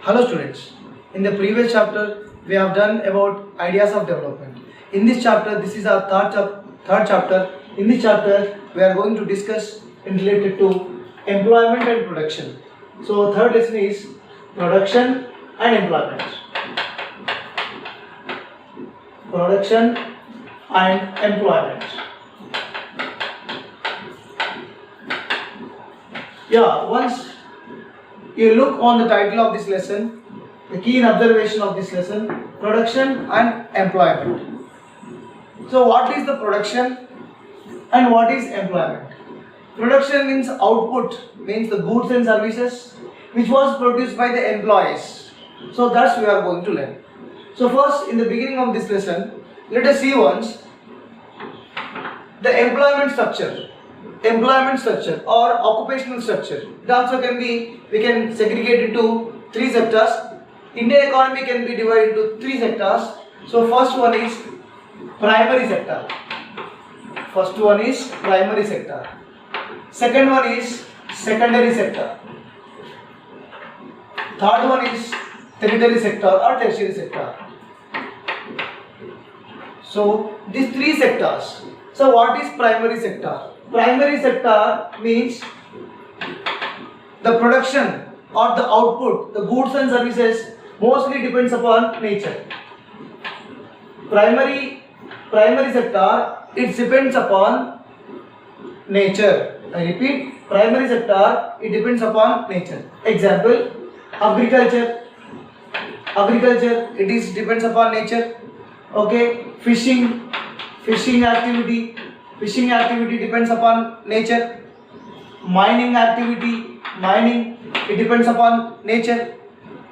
Hello students, in the previous chapter we have done about ideas of development. In this chapter, this is our third chapter. In this chapter we are going to discuss in related to employment and production. So third lesson is production and employment. Production and employment. Yeah, once you look on the title of this lesson, the key observation of this lesson, production and employment. So what is the production and what is employment? Production means output, means the goods and services which was produced by the employees. So that's we are going to learn. So first, in the beginning of this lesson, let us see once the employment structure. Employment structure or occupational structure. It also can be, we can segregate into three sectors. Indian economy can be divided into three sectors. So first one is primary sector. First one is primary sector. Second one is secondary sector. Third one is tertiary sector or tertiary sector. So these three sectors. So what is primary sector? Primary sector means the production or the output, the goods and services mostly depends upon nature. Primary sector, it depends upon nature. I repeat, primary sector, it depends upon nature. Example, agriculture, it is depends upon nature. Okay, fishing activity depends upon nature. Mining activity, it depends upon nature.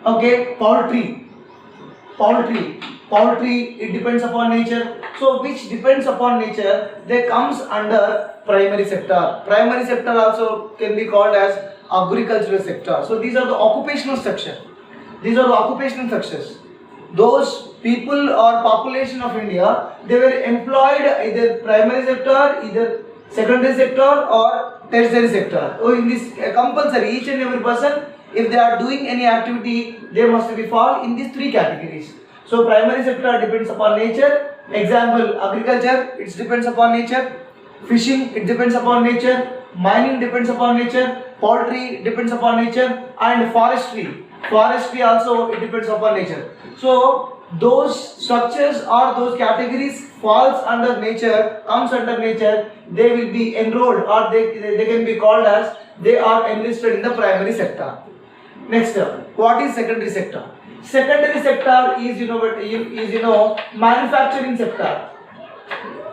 Okay, poultry, it depends upon nature. So which depends upon nature, they comes under primary sector. Primary sector also can be called as agricultural sector. So these are the occupational structure. These are the occupational structures. Those people or population of India, they were employed either primary sector, either secondary sector or tertiary sector. So in this compulsory, each and every person, if they are doing any activity, they must be fall in these three categories. So primary sector depends upon nature. Example, agriculture, it depends upon nature. Fishing, it depends upon nature. Mining depends upon nature. Poultry depends upon nature. And forestry also, it depends upon nature. So those structures or those categories falls under nature, comes under nature, they will be enrolled or they can be called as they are enlisted in the primary sector. Next, what is secondary sector? Secondary sector is manufacturing sector.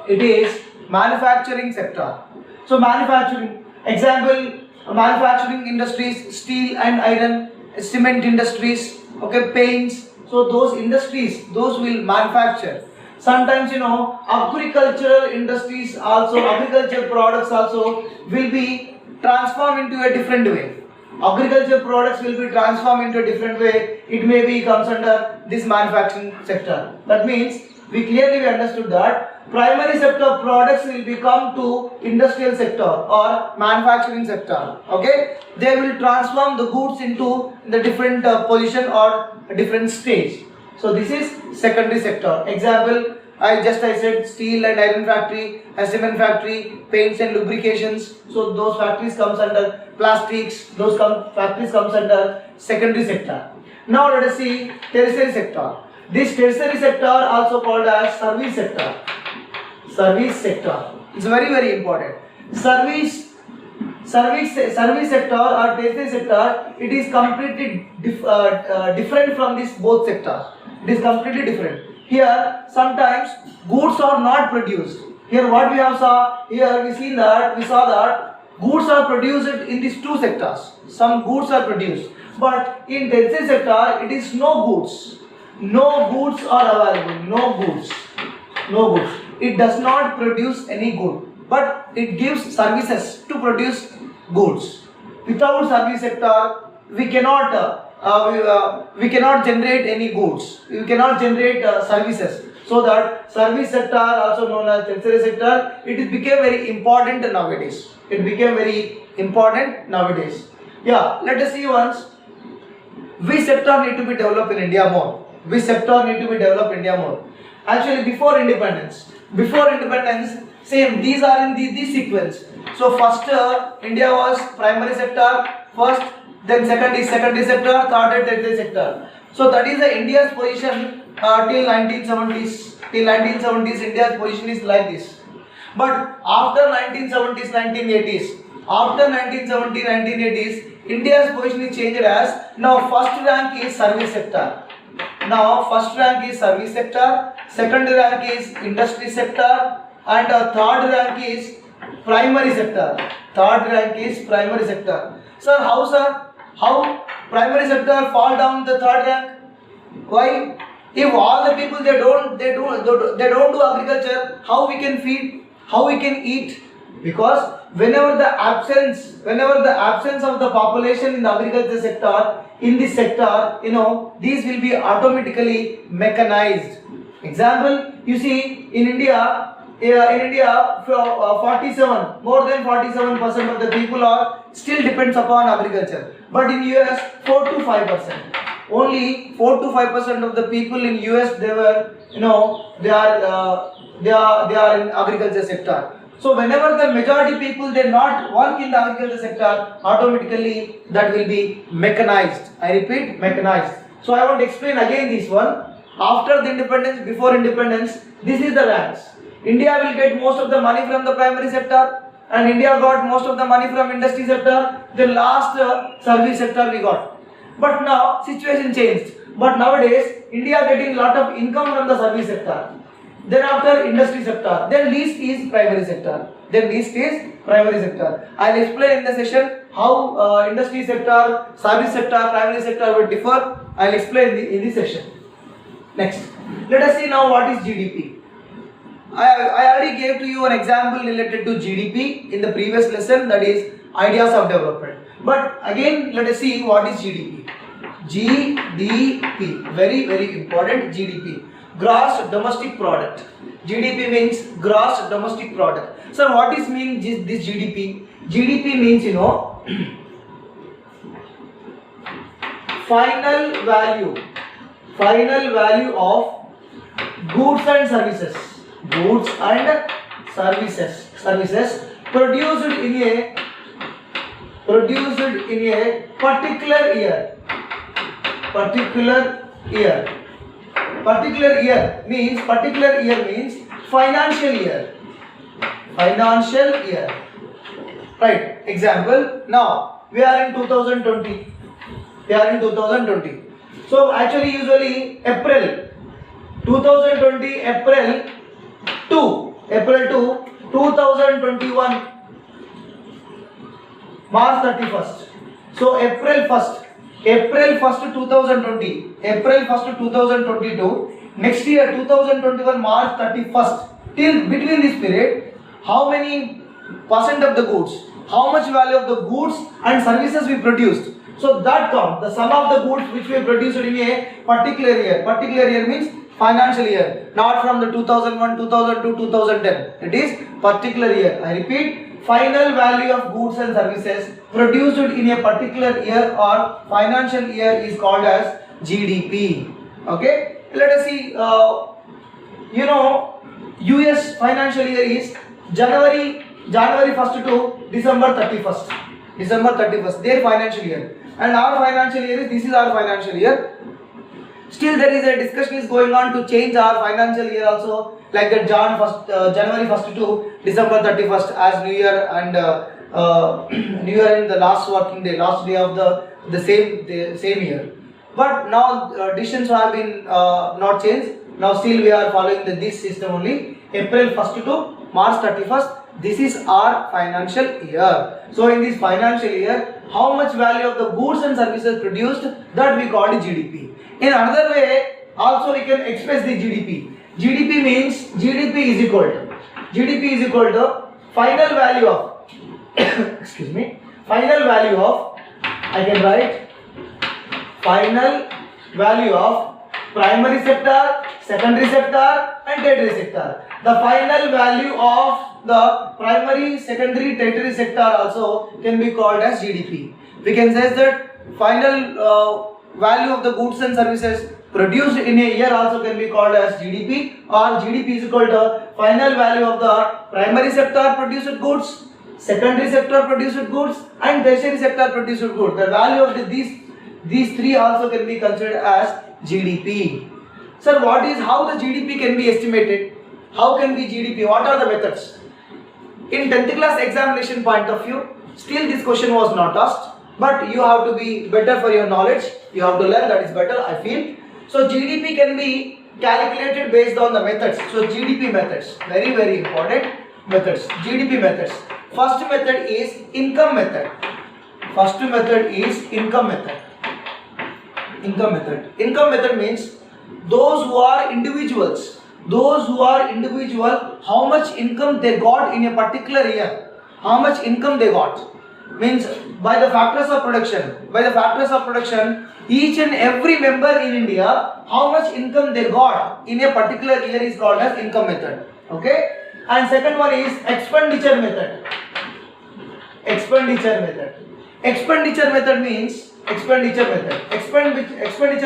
It is manufacturing sector. So manufacturing, example, manufacturing industries, steel and iron, cement industries, okay, paints. So those industries, those will manufacture. Sometimes agricultural industries also, agricultural products also will be transformed into a different way. Agricultural products will be transformed into a different way. It may be comes under this manufacturing sector. That means we clearly understood that primary sector products will become to industrial sector or manufacturing sector. Okay, they will transform the goods into the different position or a different stage. So this is secondary sector. Example, I said steel and iron factory, a cement factory, paints and lubrications. So those factories comes under plastics. Those factories comes under secondary sector. Now let us see tertiary sector. This tertiary sector also called as service sector. Service sector. It's very important. Service sector or tertiary sector, it is completely different from this both sectors. It is completely different. Here sometimes goods are not produced. Here what we have saw, here we saw that goods are produced in these two sectors. Some goods are produced, but in tertiary sector it is no goods. No goods are available. No goods. It does not produce any good, but it gives services to produce goods. Without service sector, we cannot generate any goods. We cannot generate services. So that service sector, also known as tertiary sector, it became very important nowadays. Yeah, let us see once which sector need to be developed in India more? Which sector need to be developed in India more? Actually, before independence, same, these are in this sequence. So first India was primary sector first, then second is secondary sector, third is tertiary sector. So that is the India's position till 1970s. Till 1970s, India's position is like this. But after 1970s, 1980s, after 1970, 1980s, India's position is changed as now first rank is service sector. Now first rank is service sector, second rank is industry sector, and third rank is primary sector. Third rank is primary sector. Sir? How primary sector fall down the third rank? Why? If all the people they don't do agriculture, how we can feed? How we can eat? Because whenever the absence of the population in the agriculture sector, in this sector, these will be automatically mechanized. Example, you see in India, more than 47% of the people are still depends upon agriculture. But in US, 4 to 5%. Only 4 to 5% of the people in US they are in agriculture sector. So whenever the majority people they not work in the agriculture sector, automatically that will be mechanized. I repeat, mechanized. So I want to explain again this one. After the independence, before independence, this is the ranks. India will get most of the money from the primary sector, and India got most of the money from industry sector. The last service sector we got. But now situation changed. But nowadays India getting lot of income from the service sector. Then after industry sector, then least is primary sector. I will explain in the session how industry sector, service sector, primary sector will differ. I will explain in this session. Next, let us see now what is GDP. I already gave to you an example related to GDP in the previous lesson, that is ideas of development. But again, let us see what is GDP. GDP, very important. GDP, gross domestic product. GDP means gross domestic product. So what is mean this GDP? GDP means final value of goods and services. Produced in a particular year. Particular year means financial year. Right. Example, now we are in 2020. So actually usually April 2020, April 2, 2021, March 31st. So April 1st 2020, April 1st 2022, next year 2021 March 31st, till between this period, how many percent of the goods, how much value of the goods and services we produced. So that count, the sum of the goods which we produced in a particular year. Particular year means financial year, not from the 2001, 2002, 2010. It is particular year. I repeat, final value of goods and services produced in a particular year or financial year is called as GDP. Okay, let us see. US financial year is January 1st to December 31st. Their financial year, and our financial year is, this is our financial year. Still there is a discussion is going on to change our financial year also, like that January 1st to December 31st as New Year, and New Year in the last working day, last day of the same year. But now decisions have been not changed. Now still we are following this system only. April 1st to March 31st. This is our financial year. So in this financial year, how much value of the goods and services produced, that we call it GDP. In another way, also we can express the GDP. GDP means GDP is equal to final value of final value of, I can write final value of primary sector, secondary sector and tertiary sector. The final value of the primary, secondary, tertiary sector also can be called as GDP. We can say that final value of the goods and services produced in a year also can be called as GDP, or GDP is equal to final value of the primary sector produced goods, secondary sector produced goods, and tertiary sector produced goods. The value of these three also can be considered as GDP. Sir, how the GDP can be estimated? How can be GDP? What are the methods? In 10th class examination point of view, still this question was not asked, but you have to be better for your knowledge. You have to learn, that is better, I feel. So GDP can be calculated based on the methods. So GDP methods, very very important methods. GDP methods. First method is income method. First method is income method. Income method. Income method means those who are individuals. Those who are individual, how much income they got in a particular year. How much income they got. Means by the factors of production. By the factors of production, each and every member in India, how much income they got in a particular year is called as income method. Okay. And second one is expenditure method. Expenditure method. Expenditure method means expenditure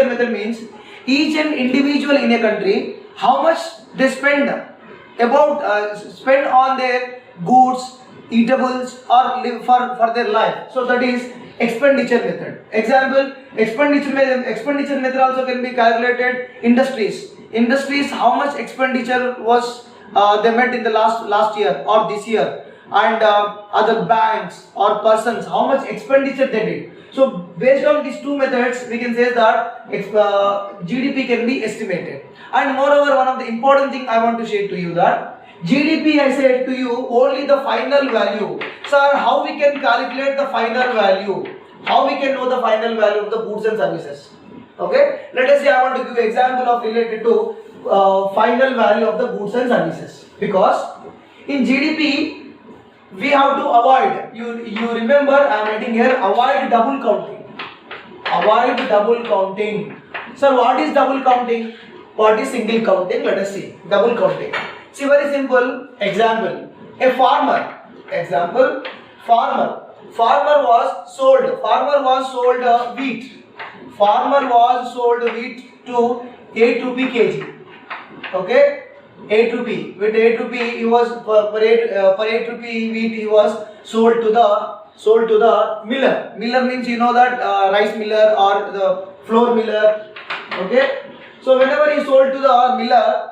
method means each and individual in a country, how much they spend spend on their goods, eatables, or live for their life. So that is expenditure method. Example, expenditure method also can be calculated. Industries, how much expenditure was they made in the last year or this year, and other banks or persons, how much expenditure they did. So based on these two methods, we can say that GDP can be estimated. And moreover, one of the important thing I want to share to you that GDP, I said to you, only the final value. Sir, how we can calculate the final value? How we can know the final value of the goods and services? Okay, let us say I want to give an example of related to final value of the goods and services. Because in GDP, we have to avoid, you remember, I am writing here, avoid double counting. Avoid double counting. Sir, what is double counting? What is single counting? Let us see. Double counting. See, very simple example. A farmer. Example, farmer. Farmer was sold wheat. Farmer was sold wheat to 8 rupee kg. Okay? 8 rupee. With 8 rupee, he was per 8 rupee wheat he was sold to the miller. Miller means you know that rice miller or the flour miller. Okay. So whenever he sold to the miller,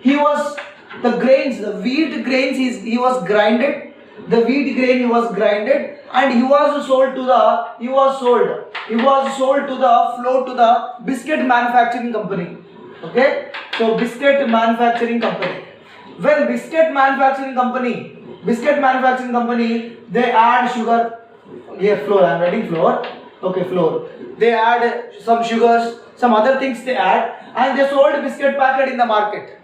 he was the wheat grains he was grinded. The wheat grain he was grinded, and he was sold to the flour to the biscuit manufacturing company. Okay, so biscuit manufacturing company. When biscuit manufacturing company, they add sugar. Here flour. I am writing flour. Okay, flour. They add some sugars, some other things they add, and they sold biscuit packet in the market.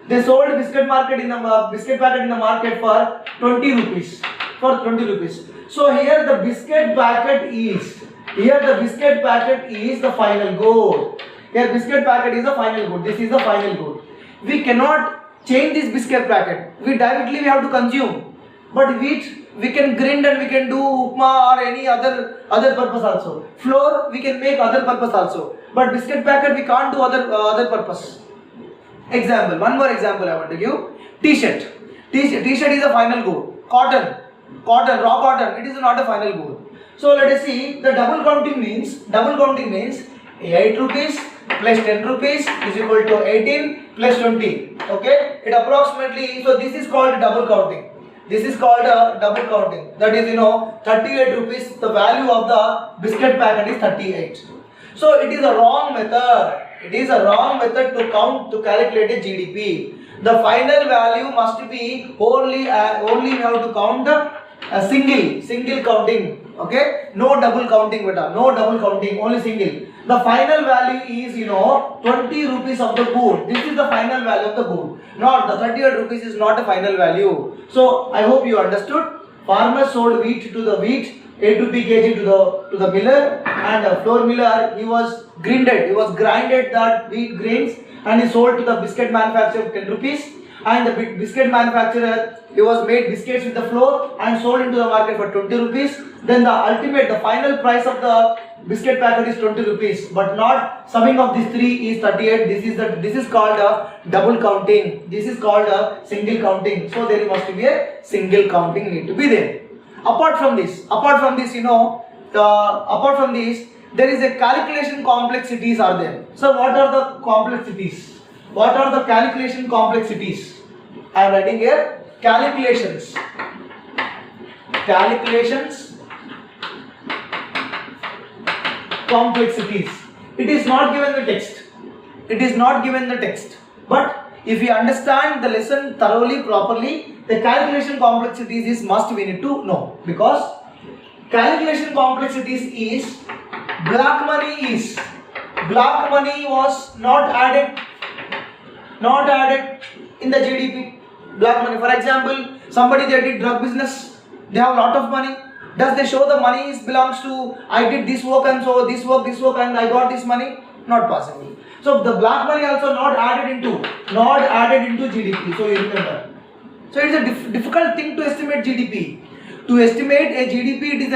They sold biscuit packet in the market for 20 rupees. So here the biscuit packet is the final good. Here biscuit packet is the final good. This is the final good. We cannot change this biscuit packet. We have to consume. But wheat we can grind and we can do upma or any other purpose also. Flour we can make other purpose also. But biscuit packet we can't do other purpose. Example. One more example I want to give. T-shirt. T-shirt is the final good. Cotton, raw cotton. It is not a final good. So let us see. The double counting means 8 rupees plus 10 rupees is equal to 18 plus 20. Okay, it approximately, so this is called double counting. That is 38 rupees. The value of the biscuit packet is 38. So it is a wrong method. To calculate a GDP. The final value must be only we have to count the single counting. Okay, no double counting, only single. The final value is 20 rupees of the good. This is the final value of the good. Not the 38 rupees is not a final value. So I hope you understood. Farmer sold wheat to the 8 rupee kg to the miller, and the flour miller he was grinded that wheat grains and he sold to the biscuit manufacturer 10 rupees. and the biscuit manufacturer, he was made biscuits with the flour and sold into the market for 20 rupees. Then the final price of the biscuit packet is 20 rupees, but not summing of these three is 38. This is called a double counting. This is called a single counting. So there must be a single counting need to be there. Apart from this, there is a calculation complexities are there. So what are the complexities? What are the calculation complexities? I am writing here calculations. Complexities. It is not given the text. But if we understand the lesson thoroughly, properly, the calculation complexities is must we need to know, because calculation complexities is black money was not added in the GDP. Black money, for example, somebody they did drug business, they have a lot of money. Does they show the money belongs to I did this work and so this work and I got this money? Not possible. So the black money also not added into GDP. So you remember. So it is a difficult thing to estimate GDP. To estimate a GDP, it is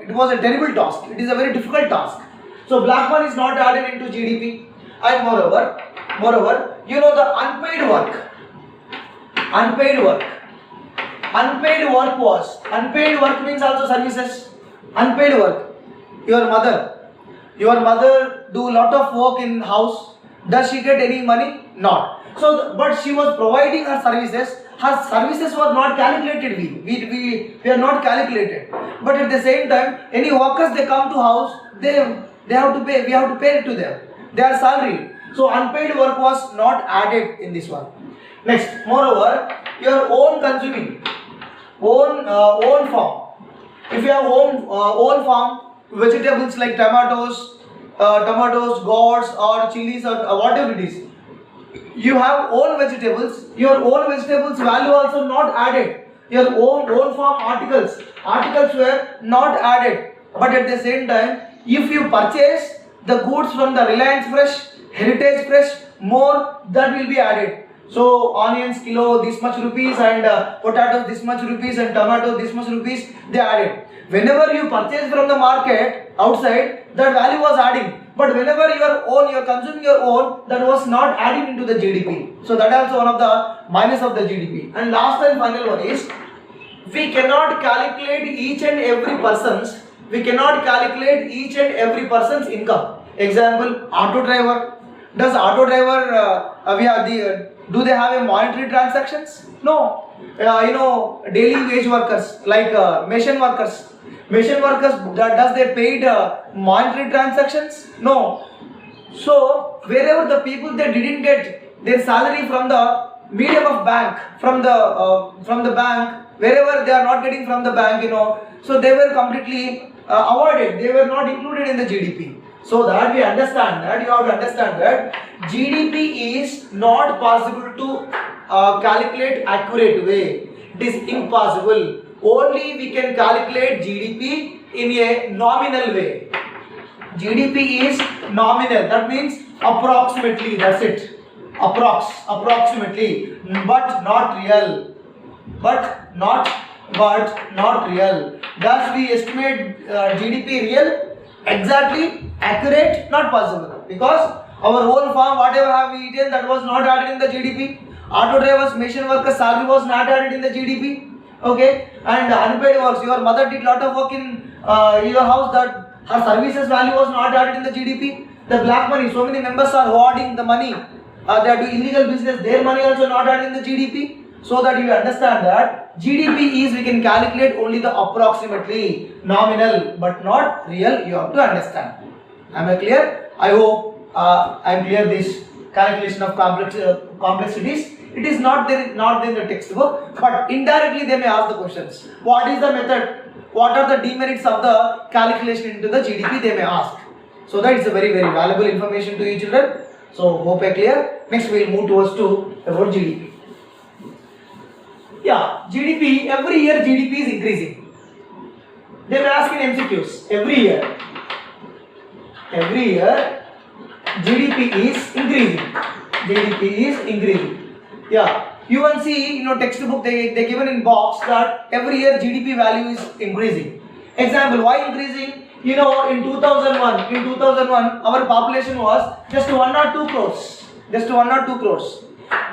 it was a terrible task. It is a very difficult task. So black money is not added into GDP, and moreover, the unpaid work means also services. Unpaid work. Your mother do lot of work in house. Does she get any money? Not. So, but she was providing her services. Her services were not calculated. We are not calculated. But at the same time, any workers they come to house, they have to pay. We have to pay it to them. They are salaried. So unpaid work was not added in this one. Next, moreover, your own consuming, own farm. If you have own farm, vegetables like tomatoes, gourds or chilies or whatever it is, you have own vegetables. Your own vegetables value also not added. Your own farm articles were not added. But at the same time, if you purchase the goods from the Reliance Fresh, Heritage Fresh, more that will be added. So onions kilo this much rupees and potatoes this much rupees and tomatoes this much rupees they added. Whenever you purchase from the market outside, that value was adding. But whenever you're consuming your own, that was not adding into the GDP. So that is also one of the minus of the GDP. And last and final one is, we cannot calculate each and every person's income. Example, auto driver. Does auto driver do they have a monetary transactions? No. Daily wage workers like machine workers. Does they paid monetary transactions? No. So wherever the people they didn't get their salary from the medium of bank, from the bank, wherever they are not getting from the bank, so they were completely avoided. They were not included in the GDP. So that we understand that, you have to understand that GDP is not possible to calculate accurate way. It is impossible. Only we can calculate GDP in a nominal way. GDP is nominal. That means approximately. That's it. Approximately, but not real. But not real. Thus we estimate GDP real. Exactly accurate, not possible, because our whole farm whatever have we eaten, that was not added in the GDP. Auto drivers, machine workers salary was not added in the GDP. Okay, and unpaid works, your mother did lot of work in your house, that her services value was not added in the GDP. The black money, so many members are hoarding the money, they are doing illegal business, their money also not added in the GDP. So that you understand that GDP is, we can calculate only the approximately nominal but not real. You have to understand. Am I clear? I hope I am clear this calculation of complexities. It is not there in the textbook, but indirectly they may ask the questions. What is the method? What are the demerits of the calculation into the GDP? They may ask. So that is a very valuable information to you children. So hope I clear. Next we will move towards about GDP. Yeah, GDP, every year GDP is increasing. They may ask in MCQs, every year GDP is increasing. Yeah, you can see, textbook they given in box that every year GDP value is increasing. Example, why increasing? In 2001, our population was just 1 or 2 crores. Just 1 or 2 crores.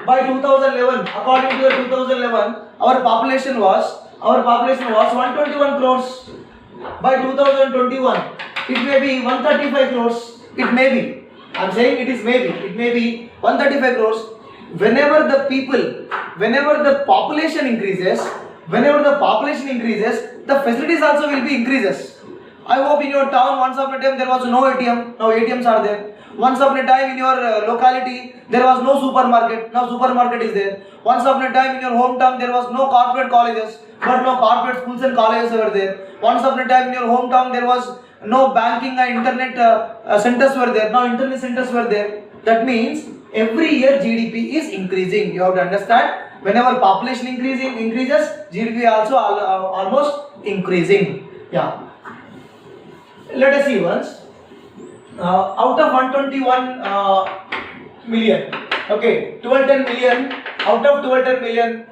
By 2011, according to the 2011, our population was 121 crores. By 2021, it may be 135 crores. It may be. I am saying it is maybe. It may be 135 crores. Whenever the population increases, the facilities also will be increases. I hope in your town once upon a time there was no ATM. Now ATMs are there. Once upon a time in your locality there was no supermarket. Now supermarket is there. Once upon a time in your hometown there was no corporate colleges, but now corporate schools and colleges were there. Once upon a time in your hometown there was no banking and internet centers were there. Now internet centers were there. That means every year GDP is increasing. You have to understand. Whenever population increases, GDP also almost increasing. Yeah. Let us see once. Out of 121 million, okay, 1210 million. Out of 1210 million,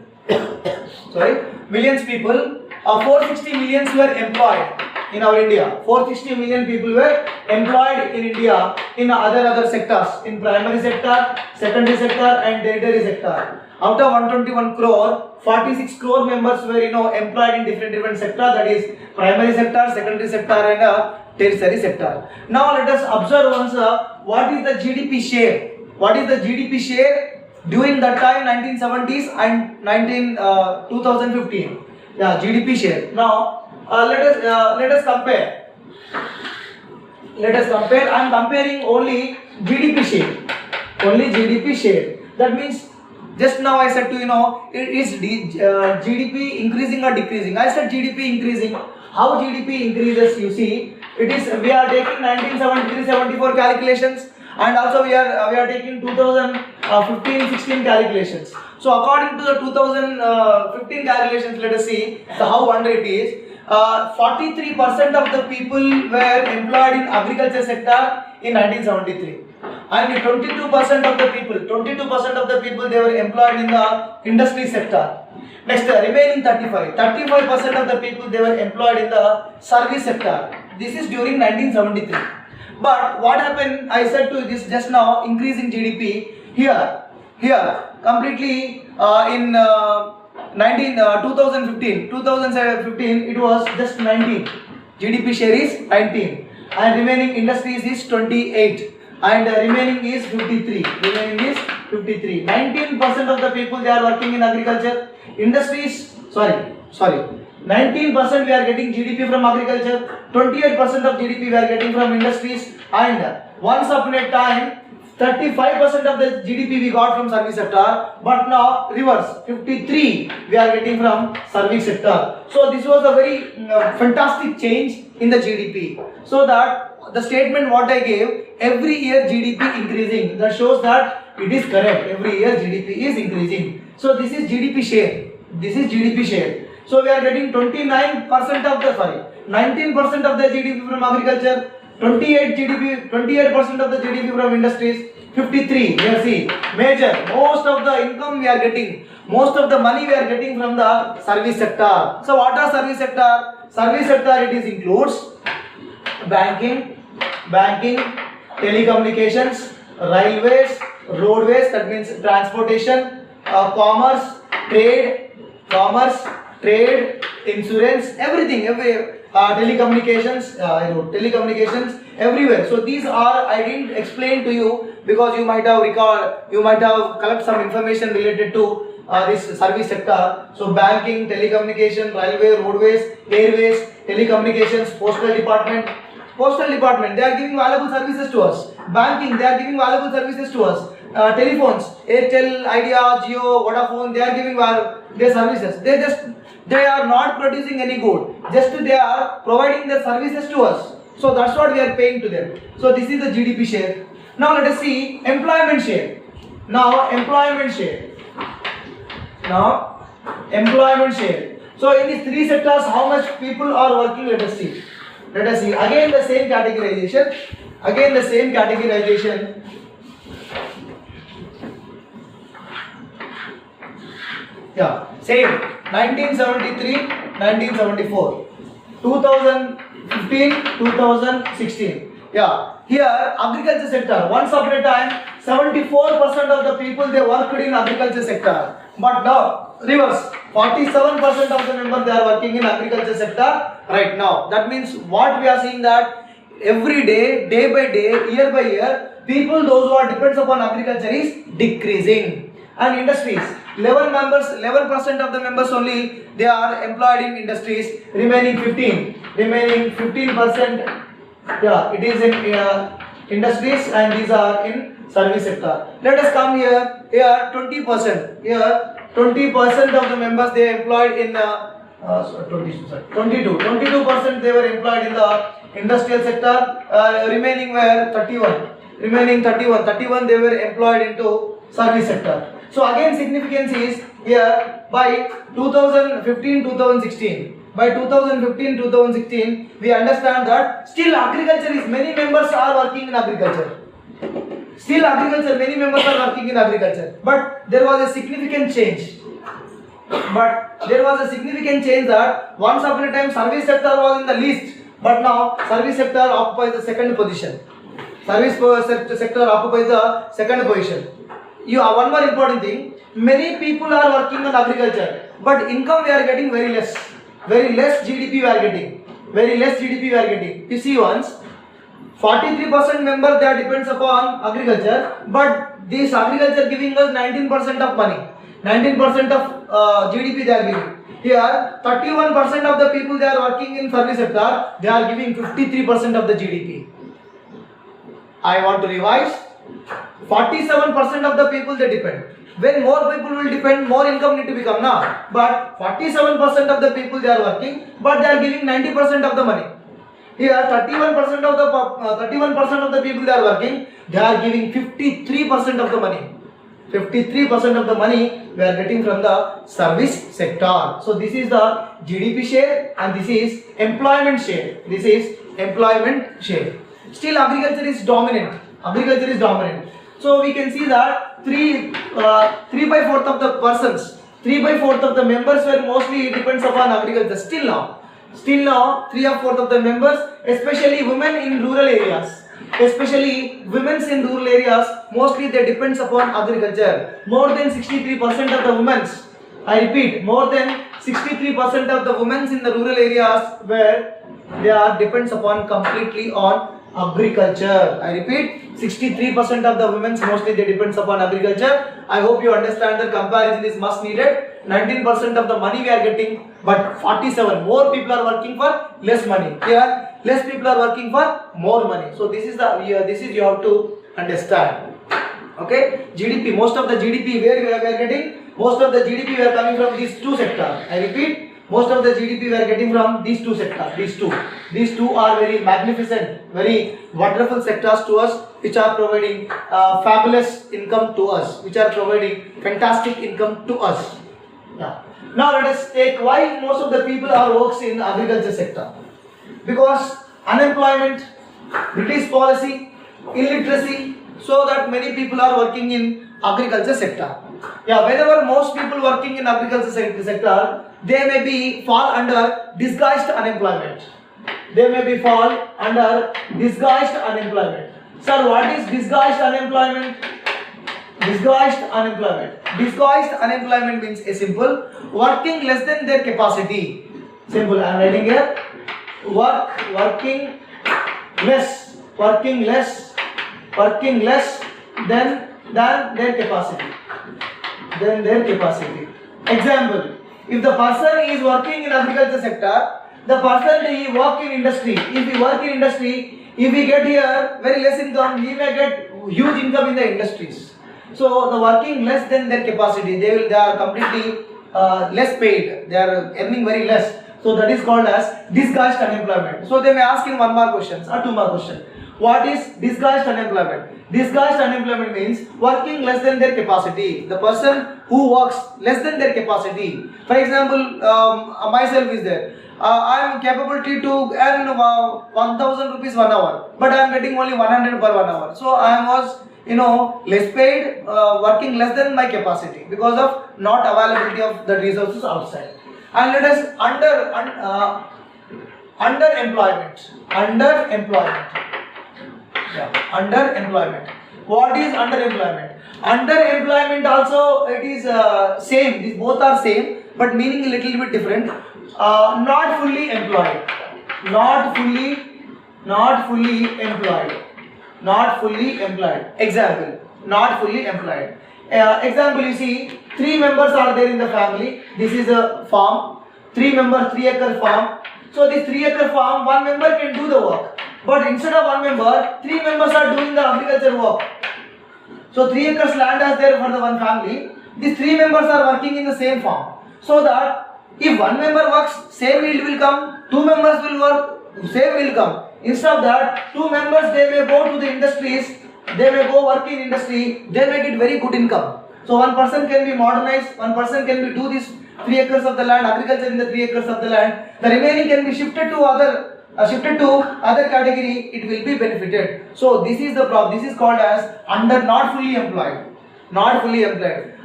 millions people, 460 millions were employed in our India. 460 million people were employed in India in other sectors, in primary sector, secondary sector, and tertiary sector. Out of 121 crore, 46 crore members were employed in different sector, that is primary sector, secondary sector, and tertiary sector. Now let us observe once what is the GDP share. What is the GDP share during that time 1970s and 2015? Yeah, GDP share. Now let us compare. I am comparing only GDP share. Only GDP share. That means just now I said to is GDP increasing or decreasing? I said GDP increasing. How GDP increases? You see, it is we are taking 1973-74 calculations, and also we are taking 2015-16 calculations. So according to the 2015 calculations, let us see how one rate is. 43% of the people were employed in agriculture sector in 1973, and 22% of the people they were employed in the industry sector. Next, remaining 35% of the people they were employed in the service sector. This is during 1973. But what happened? I said to this just now, increasing GDP here completely in 2015 it was just 19. GDP share is 19, and remaining industries is 28, and remaining is 53. 19% of the people they are working in agriculture. Industries, sorry. 19% we are getting GDP from agriculture. 28% of GDP we are getting from industries, and once upon a time 35% of the GDP we got from service sector, but now reverse, 53 we are getting from service sector. So this was a very fantastic change in the GDP. So that the statement what I gave, every year GDP increasing, that shows that it is correct. Every year GDP is increasing. So this is GDP share. So we are getting 19% of the GDP from agriculture, 28% of the GDP from industries, 53. Here see, major, most of the income we are getting, most of the money we are getting from the service sector. So what are service sector? Service sector, it includes banking, telecommunications, railways, roadways, that means transportation, commerce, trade, insurance, everything, telecommunications, everywhere. So these are, I didn't explain to you because you might have collect some information related to this service sector. So banking, telecommunication, railway, roadways, airways, telecommunications, postal department, they are giving valuable services to us. Banking, they are giving valuable services to us. Telephones, Airtel, Idea, Jio, Vodafone, they are giving their services. They are not producing any good. Just they are providing their services to us. So that's what we are paying to them. So this is the GDP share. Now let us see employment share. Now employment share. So in these three sectors, how much people are working? Let us see. Again the same categorization. Yeah, same. 1973, 1974, 2015, 2016. Yeah, here agriculture sector. Once upon a time, 74% of the people they worked in agriculture sector. But now reverse. 47% of the members they are working in agriculture sector right now. That means what we are seeing that every day, day by day, year by year, people those who are depends upon agriculture is decreasing. And industries, 11% of the members only they are employed in industries. Remaining 15%. Yeah, it is in industries, and these are in service sector. Let us come here. Here 20%. Here 20% of the members they employed in 22% they were employed in the industrial sector. Remaining were 31. Remaining 31 they were employed into service sector. So again significance is here by 2015-2016. By 2015-2016 we understand that still agriculture is many members are working in agriculture. Still agriculture many members are working in agriculture. But there was a significant change. That once upon a time service sector was in the least, but now service sector occupies the second position. Service sector occupies the second position. You have one more important thing. Many people are working on agriculture, but income we are getting very less. Very less GDP we are getting. You see once, 43% members they are depends upon agriculture, but this agriculture giving us 19% of money. 19% of GDP they are giving. Here 31% of the people they are working in service sector, they are giving 53% of the GDP. I want to revise. 47% of the people they depend. When more people will depend, more income need to become now. But 47% of the people they are working, but they are giving 90% of the money. Here 31% of the people they are working, they are giving 53% of the money. 53% of the money we are getting from the service sector. So this is the GDP share and this is employment share. Still agriculture is dominant. So we can see that 3/4 of the persons, 3/4 of the members were mostly depends upon agriculture. Still now 3/4 of the members, especially women in rural areas. Mostly they depends upon agriculture. More than 63% of the women, I repeat, more than 63% of the women in the rural areas where they are depends upon completely on agriculture. I repeat, 63% of the women mostly they depends upon agriculture. I hope you understand the comparison is much needed. 19% of the money we are getting, but 47 more people are working for less money. Here less people are working for more money. So this is you have to understand. Okay, GDP, most of the GDP where we are getting, most of the GDP we are coming from these two sectors. I repeat, most of the GDP we are getting from these two sectors. These two are very magnificent, very wonderful sectors to us, which are providing fabulous income to us, which are providing fantastic income to us. Yeah. Now let us take why most of the people are works in agriculture sector. Because unemployment, British policy, illiteracy, so that many people are working in agriculture sector. Yeah, whenever most people working in agriculture sector, they may be fall under disguised unemployment. Sir, what is disguised unemployment? Disguised unemployment means a simple working less than their capacity. Simple, I am writing here. Working less than their capacity. Example, if the person is working in agriculture sector, the person he work in industry. If he work in industry, if he get here very less income, he may get huge income in the industries. So the working less than their capacity, they are completely less paid. They are earning very less. So that is called as disguised unemployment. So they may ask in one more question or two more questions. What is disguised unemployment? Disguised unemployment means working less than their capacity. The person who works less than their capacity. For example, myself is there. I am capability to earn 1000 rupees 1 hour, but I am getting only 100 per 1 hour. So I was less paid, working less than my capacity because of not availability of the resources outside. And let us underemployment. Underemployment. What is underemployment? Underemployment also it is same. These both are same, but meaning a little bit different. Not fully employed. Not fully employed. Example. Not fully employed. Example, you see, 3 members are there in the family. This is a farm. 3 members, 3-acre farm. So this 3-acre farm, 1 member can do the work. But instead of 1 member, 3 members are doing the agriculture work. So 3 acres land is there for the one family. These 3 members are working in the same farm. So that if 1 member works, same yield will come. 2 members will work, same will come. Instead of that, 2 members they may go to the industries. They may go work in industry. They may get very good income. So 1 person can be modernized. 1 person can be do this 3 acres of the land, agriculture in the 3 acres of the land. The remaining can be shifted to other category. It will be benefited. So this is the problem. This is called as not fully employed.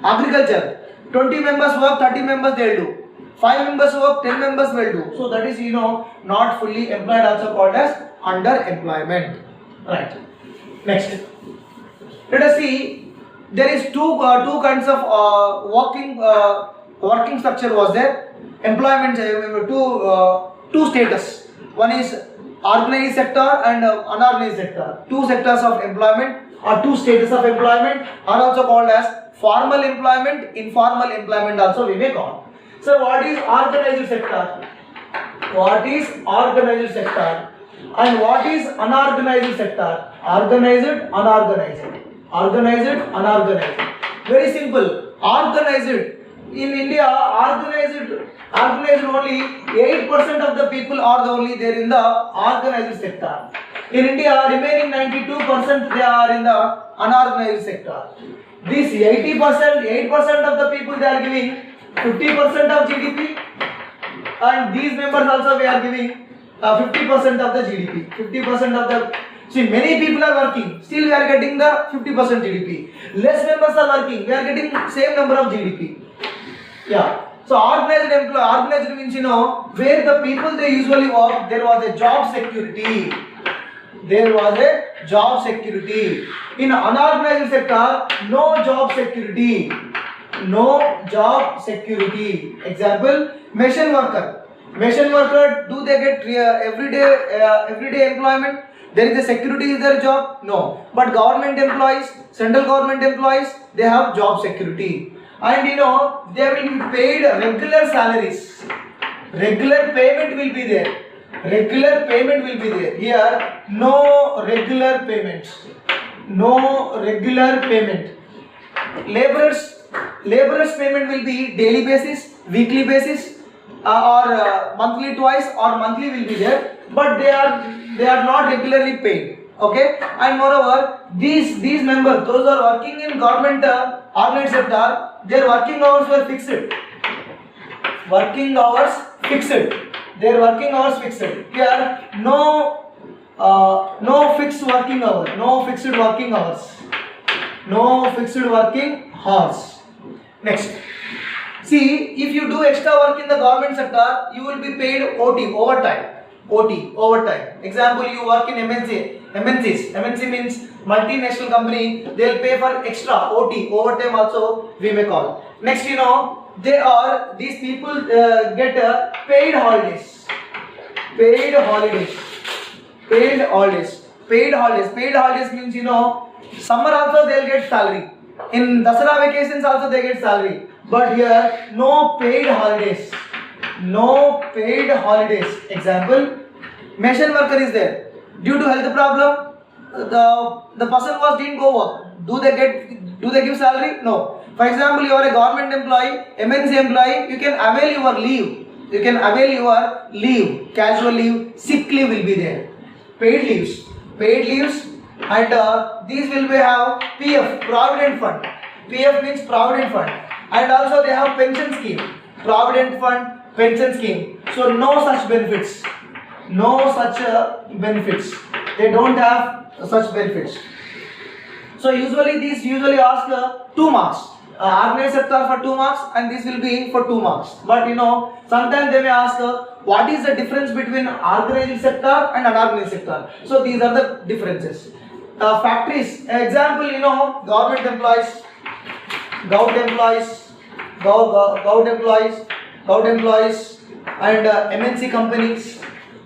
Agriculture, 20 members work, 30 members they will do. 5 members work, 10 members will do. So that is not fully employed, also called as underemployment. Right. Next, let us see. There is two kinds of working structure was there. Employment, two status. One is organized sector and unorganized sector. 2 sectors of employment or 2 status of employment are also called as formal employment, informal employment also we may call. So what is organized sector? What is organized sector? And what is unorganized sector? Organized, unorganized. Very simple. Organized. In India, organized only 8% of the people are only there in the organized sector. In India, remaining 92% they are in the unorganized sector. This 8% of the people they are giving 50% of GDP, and these members also we are giving 50% of the GDP. 50% of the. See, many people are working, still we are getting the 50% GDP. Less members are working, we are getting same number of GDP. Yeah. So organized means where the people they usually work, there was a job security. In unorganized sector, no job security. Example, machine worker, do they get everyday employment? There is a security in their job? No. But government employees, central government employees, they have job security. And they will be paid regular salaries. Regular payment will be there. Here, no regular payment. Laborers payment will be daily basis, weekly basis, or monthly twice, or monthly will be there. But they are not regularly paid. Okay, and moreover, these members, those who are working in government organized sector, their working hours were fixed. Their working hours fixed. Here, no fixed working hours. Next, see, if you do extra work in the government sector, you will be paid overtime. Example, you work in MNCs. MNC means multinational company. They will pay for extra overtime also we may call. Next, these people get paid holidays. Paid holidays means summer also they will get salary. In Dasara vacations also they get salary. But here no paid holidays. Example, machine worker is there. Due to health problem, the person didn't go work. Do they give salary? No. For example, you are a government employee, MNC employee, you can avail your leave. Casual leave, sick leave will be there. Paid leaves, and these will have PF, Provident Fund. PF means Provident Fund. And also they have pension scheme. Provident Fund, pension scheme. So no such benefits. No such benefits. They don't have such benefits. So these usually ask 2 marks. Organized sector for 2 marks, and this will be for 2 marks. But sometimes they may ask what is the difference between organized sector and unorganized sector. So these are the differences. Factories, example, government employees, government employees, and MNC companies,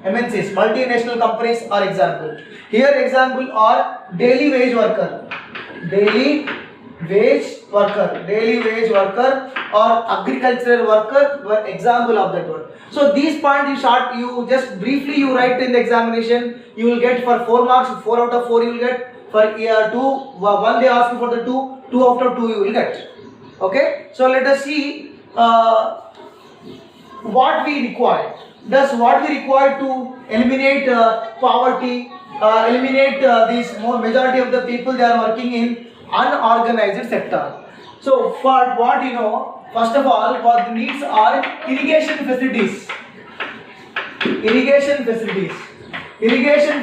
MNCs, multinational companies are example. Here example are daily wage worker or agricultural worker were example of that one. So these points you just briefly you write in the examination. You will get for 4 marks, 4 out of 4 you will get. For 2, 1 they ask you for the 2 out of 2 you will get. Okay. So let us see what we require. Thus what we require to eliminate poverty, eliminate these majority of the people they are working in unorganized sector. So for what first of all, what the needs are irrigation facilities. Irrigation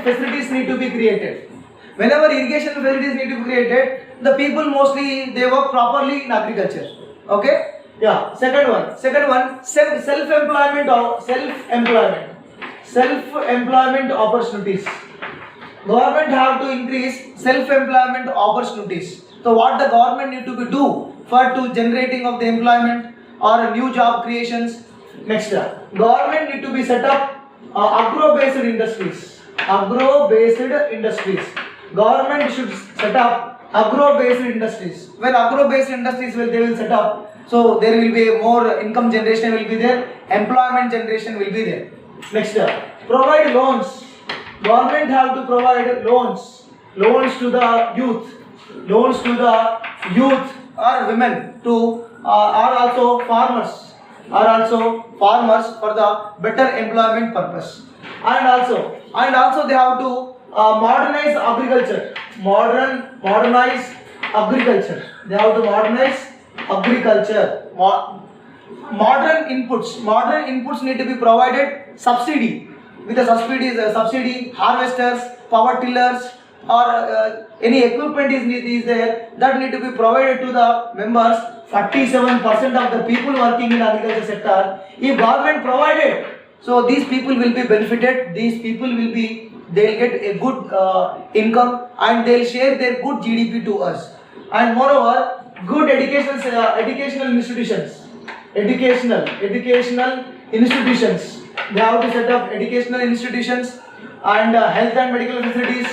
facilities need to be created. Whenever irrigation facilities need to be created, the people mostly they work properly in agriculture. Okay. Yeah. Second one, self-employment opportunities. Government have to increase self-employment opportunities. So what the government need to do for generating of the employment or new job creations? Next, government need to be set up agro-based industries. Government should set up agro-based industries. When agro-based industries they will set up, so there will be more income generation will be there, employment generation will be there. Next, provide loans. Government have to provide loans to the youth, or women to are also farmers for the better employment purpose. And also they have to modernize agriculture. They have to modernize agriculture. Modern inputs need to be provided subsidy. With the subsidy, harvesters, power tillers, or any equipment is there that need to be provided to the members. 47% of the people working in agriculture sector, if government provided, so these people will be benefited. They'll get a good income, and they'll share their good GDP to us. And moreover, good educational institutions. They have to set up educational institutions and health and medical facilities.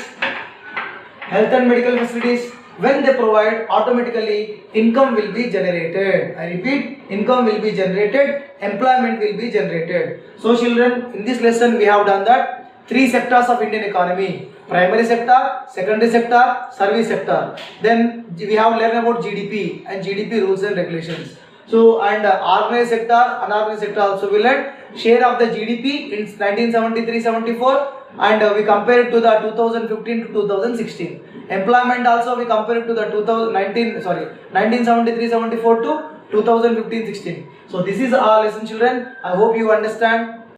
When they provide, automatically income will be generated. I repeat, income will be generated, employment will be generated. So children, in this lesson we have done that 3 sectors of Indian economy: primary sector, secondary sector, service sector. Then we have learned about GDP and GDP rules and regulations. So, and organized sector, unorganized sector also we learned share of the GDP in 1973-74, and we compare it to the 2015 to 2016. Employment also we compare it to the 1973-74 to 2015-16. So this is our lesson, children. I hope you understand.